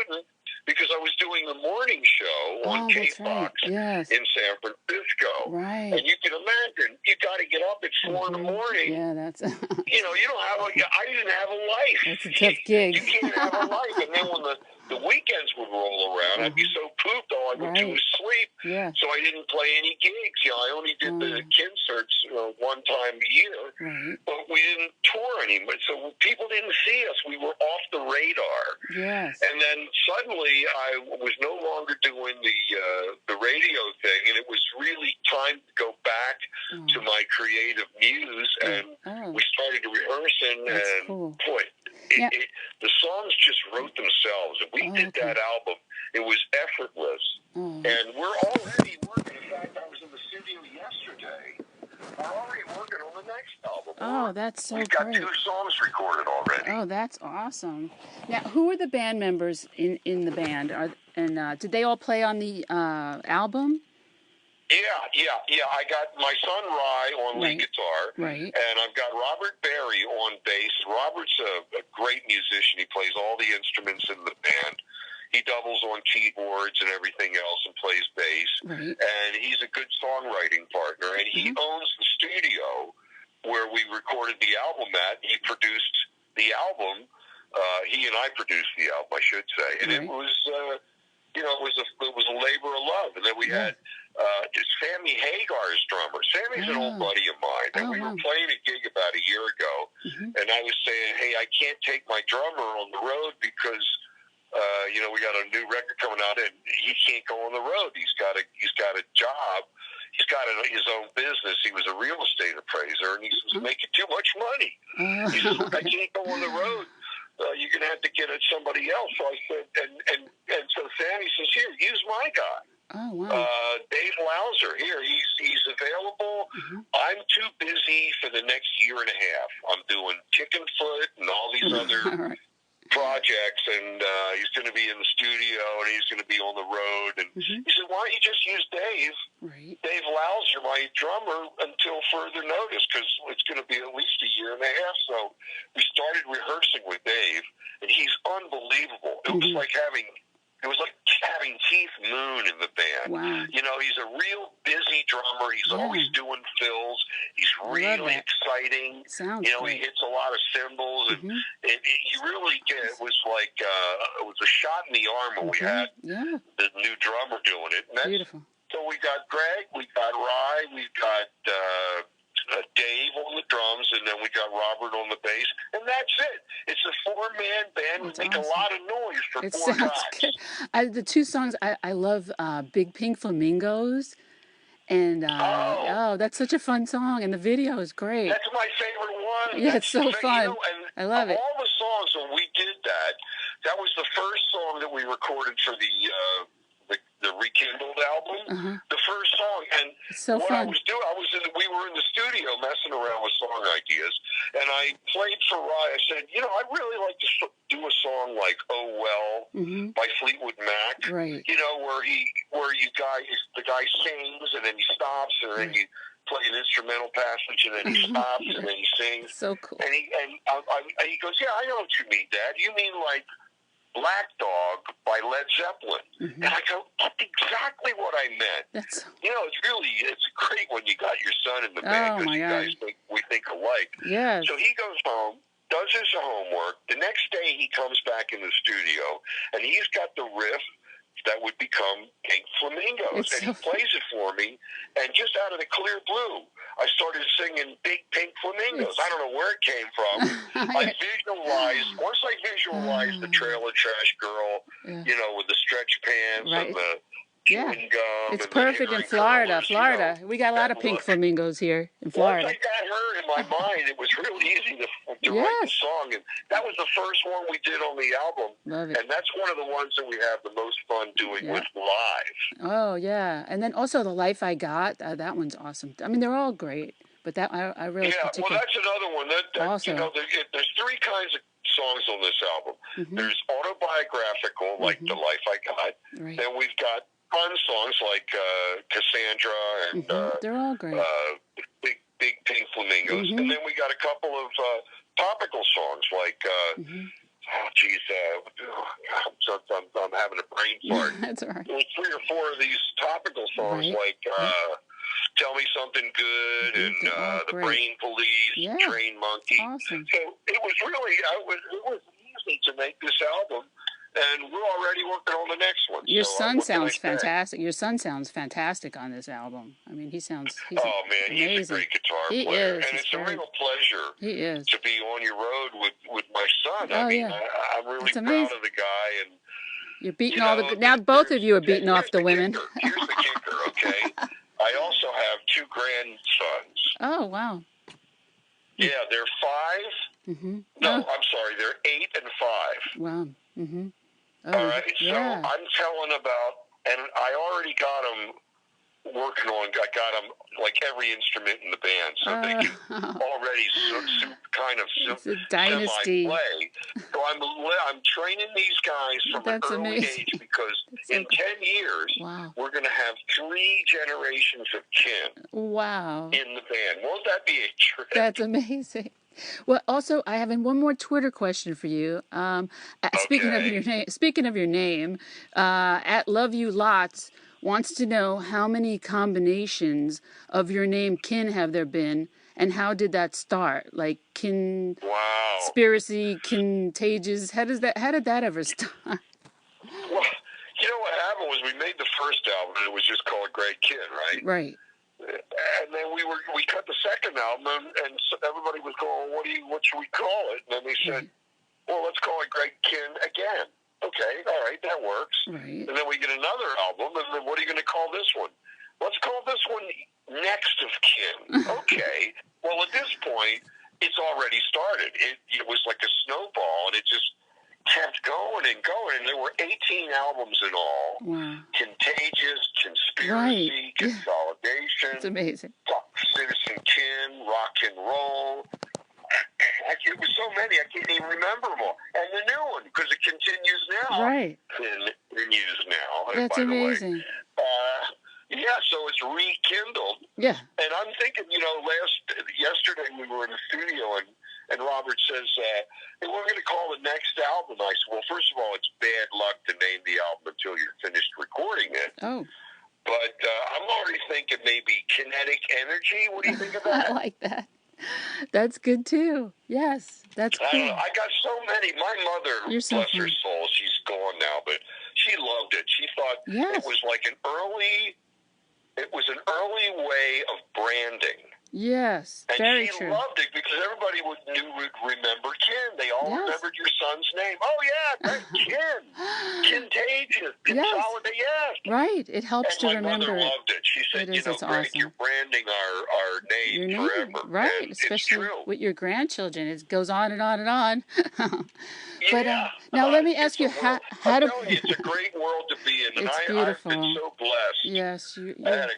couldn't because I was doing the morning show on K-Fox in San Francisco. Right. And you can imagine, you got to get up at 4 in the morning. Yeah, that's... you know, you don't have I didn't have a life. That's a tough gig. You can't have a life. And then when the weekends would roll around, I'd be so pooped all I would do is sleep. Yeah. So I didn't play any gigs. You know, I only did the concerts one time a year. Right. But we didn't tour anymore. So people didn't see us. We were off the radar. Yes. And then suddenly I was no longer doing the radio thing, and it was really time to go back to my creative muse, and we started rehearsing, and boy, the songs just wrote themselves. And we did that album. It was effortless. And we're already working. In fact, I was in the studio yesterday. We're already working on the next album. Oh, that's so great. We've got 2 songs recorded already. Oh, that's awesome. Now, who are the band members in the band? Did they all play on the album? Yeah. I got my son Rye on lead guitar, and I've got Robert Berry on bass. Robert's a great musician. He plays all the instruments in the band. He doubles on keyboards and everything else and plays bass. And he's a good songwriting partner. And he owns the studio where we recorded the album at. He produced the album. He and I produced the album, I should say. And it was, it was a labor of love. And then we had Sammy Hagar's drummer. Sammy's an old buddy of mine. And we were playing a gig about a year ago. And I was saying, hey, I can't take my drummer on the road because we got a new record coming out, and he can't go on the road. He's got a job. He's got his own business. He was a real estate appraiser, and he's making too much money. He says, "Look, I can't go on the road. You're going to have to get it somebody else." So I said, and so Sammy says, "Here, use my guy." Oh, wow. Dave Lauser, here, he's available. I'm too busy for the next year and a half. I'm doing Chicken Foot and all these other projects, and he's going to be in the studio, and he's going to be on the road. And he said, why don't you just use Dave, Dave Lauser, my drummer, until further notice, because it's going to be at least a year and a half. So we started rehearsing with Dave, and he's unbelievable. It was like having Keith Moon in the band. Wow. You know, he's a real busy drummer. He's always doing fills. He's really exciting. Sounds he hits a lot of cymbals, and he really was like it was a shot in the arm when we had the new drummer doing it. And beautiful. So we got Greg, we got Rye, we got Dave on the drums, and then we got Robert on the bass, and that's it. It's a 4-man band. We make a lot of noise for 4 guys. Good. The 2 songs I love, Big Pink Flamingos, and that's such a fun song, and the video is great. That's my favorite one. Yeah, it's so fun. I love it. All the songs when we did that was the first song that we recorded for the Rekindled album, the first song. And so what fun. I was doing, we were in the studio messing around with song ideas, and I played for Rye. I said, I'd really like to do a song like "Oh Well" by Fleetwood Mac. Right. Where the guy sings and then he stops, and then you play an instrumental passage, and then he stops, and then he sings. So cool. And he goes, "Yeah, I know what you mean, Dad. You mean like Black Dog by Led Zeppelin." And I go, that's exactly what I meant. It's great when you got your son in the band, because you guys we think alike. Yes. So he goes home, does his homework. The next day he comes back in the studio, and he's got the riff that would become Pink Flamingos. And he plays it for me, and just out of the clear blue, I started singing Big Pink Flamingos. I don't know where it came from. Once I visualized the Trailer Trash Girl, with the stretch pants and the chewing gum. It's perfect in Florida. We got a lot of pink flamingos here in Florida. Once I got her in my mind, it was real easy to write the song. And that was the first one we did on the album. Love it. And that's one of the ones that we have the most fun doing with live. Oh, yeah. And then also The Life I Got, that one's awesome. I mean, they're all great. But that I really well, that's another one. Also. There's 3 kinds of songs on this album. There's autobiographical, like The Life I Got. Right. Then we've got fun songs like Cassandra and they're all great. Big Pink Flamingos. And then we got a couple of topical songs like I'm having a brain fart. That's all right. There were 3 or 4 of these topical songs, like Tell Me Something Good and The Brain Police, Train Monkey. Awesome. So it was really, it was easy to make this album, and we're already working on the next one. Your son sounds fantastic. Your son sounds fantastic on this album. I mean, he's man, amazing. He's a great guitar player. And it's a real pleasure to be on your road with my son. I mean, I'm really proud of the guy. And you're beating now both of you are beating off the women. Here's the kicker, okay? I also have 2 grandsons. Oh, wow. Yeah, they're 5. Mm-hmm. No, I'm sorry, they're 8 and 5. Wow. Mm-hmm. Oh, all right, so I'm telling about, and I already got them working on, I got them like every instrument in the band, so they can already kind of semi-play. So I'm training these guys from an early age, because in 10 years, we're going to have 3 generations of Kihn in the band. Won't that be a trip? That's amazing. Well, also, I have one more Twitter question for you. Speaking of your name, at Love You Lots wants to know how many combinations of your name Kihn have there been, and how did that start? Like conspiracy, contagious. How did that ever start? Well, you know what happened was we made the first album, and it was just called Greg Kihn, right? Right. And then we cut the second album, and so everybody was going, what should we call it? And then they said, well, let's call it Greg Kihn again. Okay, all right, that works. Right. And then we get another album, and then what are you going to call this one? Let's call this one Next of Kihn. Okay. Well, at this point, it's already started. It was like a snowball, and it just kept going and going. And there were 18 albums in all. Wow. Contagious, Conspiracy, Consolidation. It's amazing. Citizen Kihn, Rock and Roll. It was so many, I can't even remember them all. And the new one, because it continues now. Right. In use now. That's amazing. Yeah, so it's rekindled. Yeah. And I'm thinking, yesterday we were in the studio, and Robert says, hey, we're going to call the next album. I said, well, first of all, it's bad luck to name the album until you're finished recording it. Oh. But I'm already thinking maybe Kinetic Energy. What do you think of that? I like that. That's good, too. Yes, that's cool. I got so many. My mother, bless her soul, she's gone now, but she loved it. She thought it was like an early way of branding. Yes, and very she true. loved it because everybody would remember Kihn. They all remembered your son's name. Oh yeah, that's Kihn. Contagious. Consolidate. Yes. Right. It helps to remember. My mother loved it. She said, Greg, awesome. You're branding our name forever. Right. And especially with your grandchildren. It goes on and on and on. But now let me ask you, how to... It's a great world to be in. And it's beautiful. I've been so blessed. Yes. I had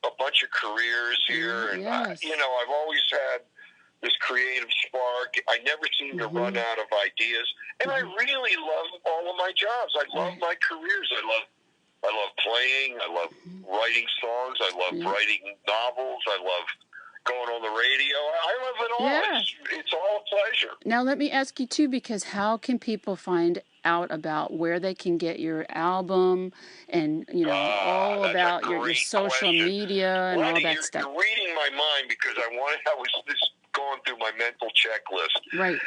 a bunch of careers here, and I've always had this creative spark. I never seem to run out of ideas, and I really love all of my jobs. I love my careers. I love playing. I love writing songs. I love writing novels. I love going on the radio. I love it all. Yeah. It's all a pleasure. Now let me ask you too, because how can people find out about where they can get your album and all about your social media and all that stuff? You're reading my mind because I was just going through my mental checklist. Right.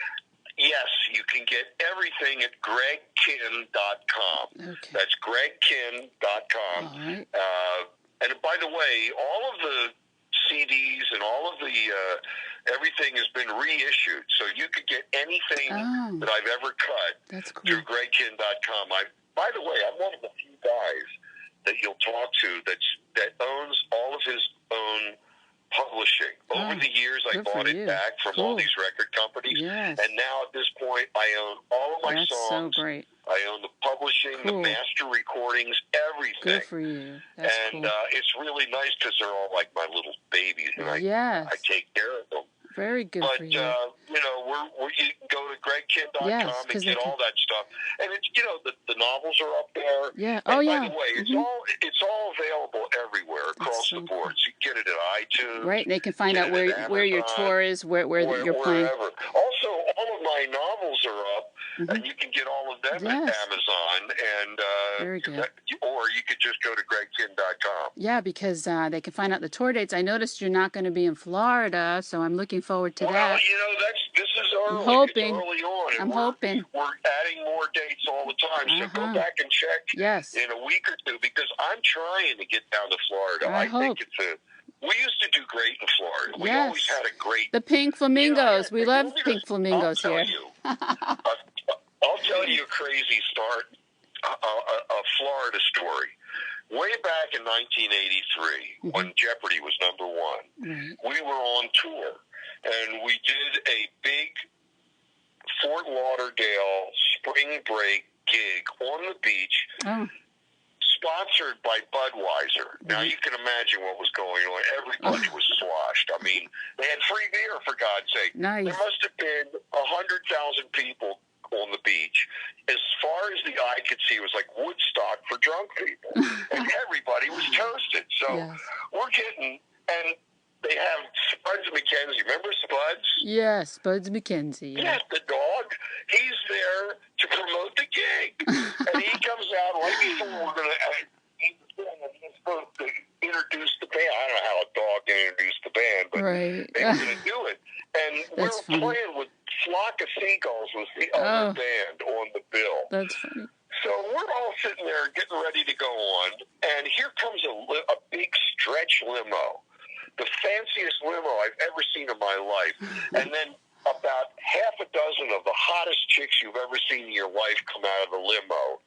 Yes, you can get everything at gregkihn.com. Okay. That's gregkihn.com. All right. And by the way, all of the CDs and all of the everything has been reissued, so you could get anything that I've ever cut through gregkihn.com. By the way, I'm one of the few guys that you'll talk to that owns all of his own publishing. Over the years, I bought it back from all these record companies, and now at this point, I own all of my songs. So great. I own the publishing, the master recordings, everything. Good for you. That's cool. It's really nice because they're all like my little babies, and I take care of them. Very good for you. You can go to gregkihn.com and get all that stuff. And it's the novels are up there. Yeah. And by the way, it's all available everywhere across the board. So you can get it at iTunes. Right. They can find out where your tour is, where you're playing. Wherever. Also, all of my novels are up. and you can get all of them at Amazon, and very good. Or you could just go to gregkihn.com. Yeah, because they can find out the tour dates. I noticed you're not going to be in Florida, so I'm looking forward to that. Well, this is early. I'm hoping. It's early on. I'm hoping. We're adding more dates all the time, so go back and check in a week or two, because I'm trying to get down to Florida. I think we used to do great in Florida. We always had a great... The pink flamingos. We love pink flamingos here. I'll tell you a crazy a Florida story. Way back in 1983, when Jeopardy was #1, we were on tour, and we did a big Fort Lauderdale spring break gig on the beach, sponsored by Budweiser. Now, you can imagine what was going on. Everybody was sloshed. I mean, they had free beer, for God's sake. Nice. There must have been 100,000 people on the beach. As far as the eye could see, it was like Woodstock for drunk people. And everybody was toasted. So we're getting, and they have Spuds McKenzie. Remember Spuds? Yes, Spuds McKenzie. Yeah, the dog. He's there to promote the gig. And he comes out right before we're going to... He's supposed to introduce the band. I don't know how a dog can introduce the band, but they were going to do it. And we were playing with Flock of Seagulls was the other band on the bill. That's funny. So we're all sitting there getting ready to go on, and here comes a big stretch limo, the fanciest limo I've ever seen in my life. And then about half a dozen of the hottest chicks you've ever seen in your life come out of the limo,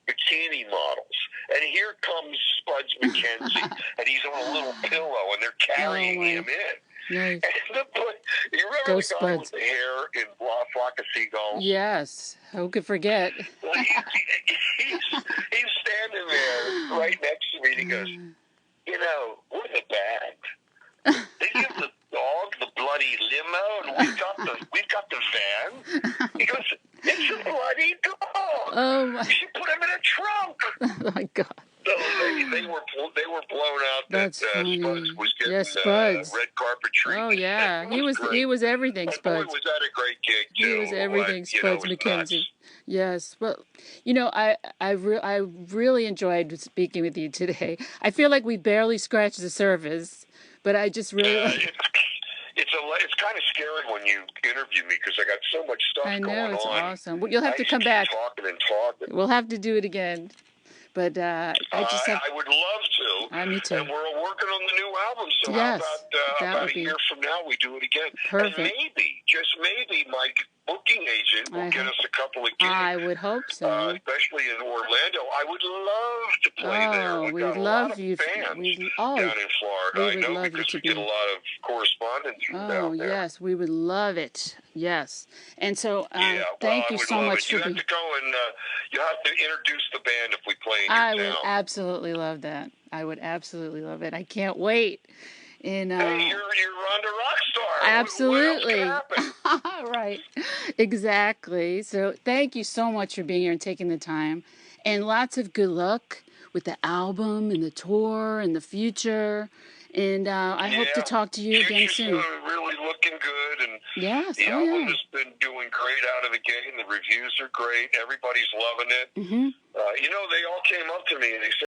bikini models. And here comes Spuds McKenzie, and he's on a little pillow, and they're carrying him in. Nice. You remember the guy with the hair in Flock of Seagulls? Yes. Who could forget? Well, he's standing there right next to me, and he goes, we're the band. They give the dog the bloody limo, and we've got the van. He goes, it's a bloody dog. Oh my! You should put him in a trunk. Oh my God! So they were blown out. That's funny. Spuds was getting Spuds. Red carpet treatment. Oh yeah, he was everything. Spuds. Boy, was that a great gig too. He was everything. Spuds McKenzie. Nuts. Yes. Well, I really enjoyed speaking with you today. I feel like we barely scratched the surface, but I just really. It's kind of scary when you interview me, because I got so much stuff going on. I know, it's awesome. Well, you'll have to come back. Talking and talking. We'll have to do it again. But I would love to. Me too. And we're working on the new album, so how about a year from now we do it again? Perfect. And maybe, just maybe, my booking agent will get us a couple of gigs. I would hope so. Especially in Orlando. I would love to play there. We've got a lot of fans down in Florida. I know, because we get a lot of correspondence down there. Oh, yes, we would love it. Yes. And so thank you so much for being... You have to go and you have to introduce the band if we play in your town. I would absolutely love that. I would absolutely love it. I can't wait. And, hey, you're Rhonda Rockstar. Absolutely. What else can happen? Right. Exactly. So thank you so much for being here and taking the time. And lots of good luck with the album and the tour and the future. And I hope to talk to you again soon. Really looking good. And yes. The album has been doing great out of the gate, and the reviews are great. Everybody's loving it. Mm-hmm. They all came up to me and they said,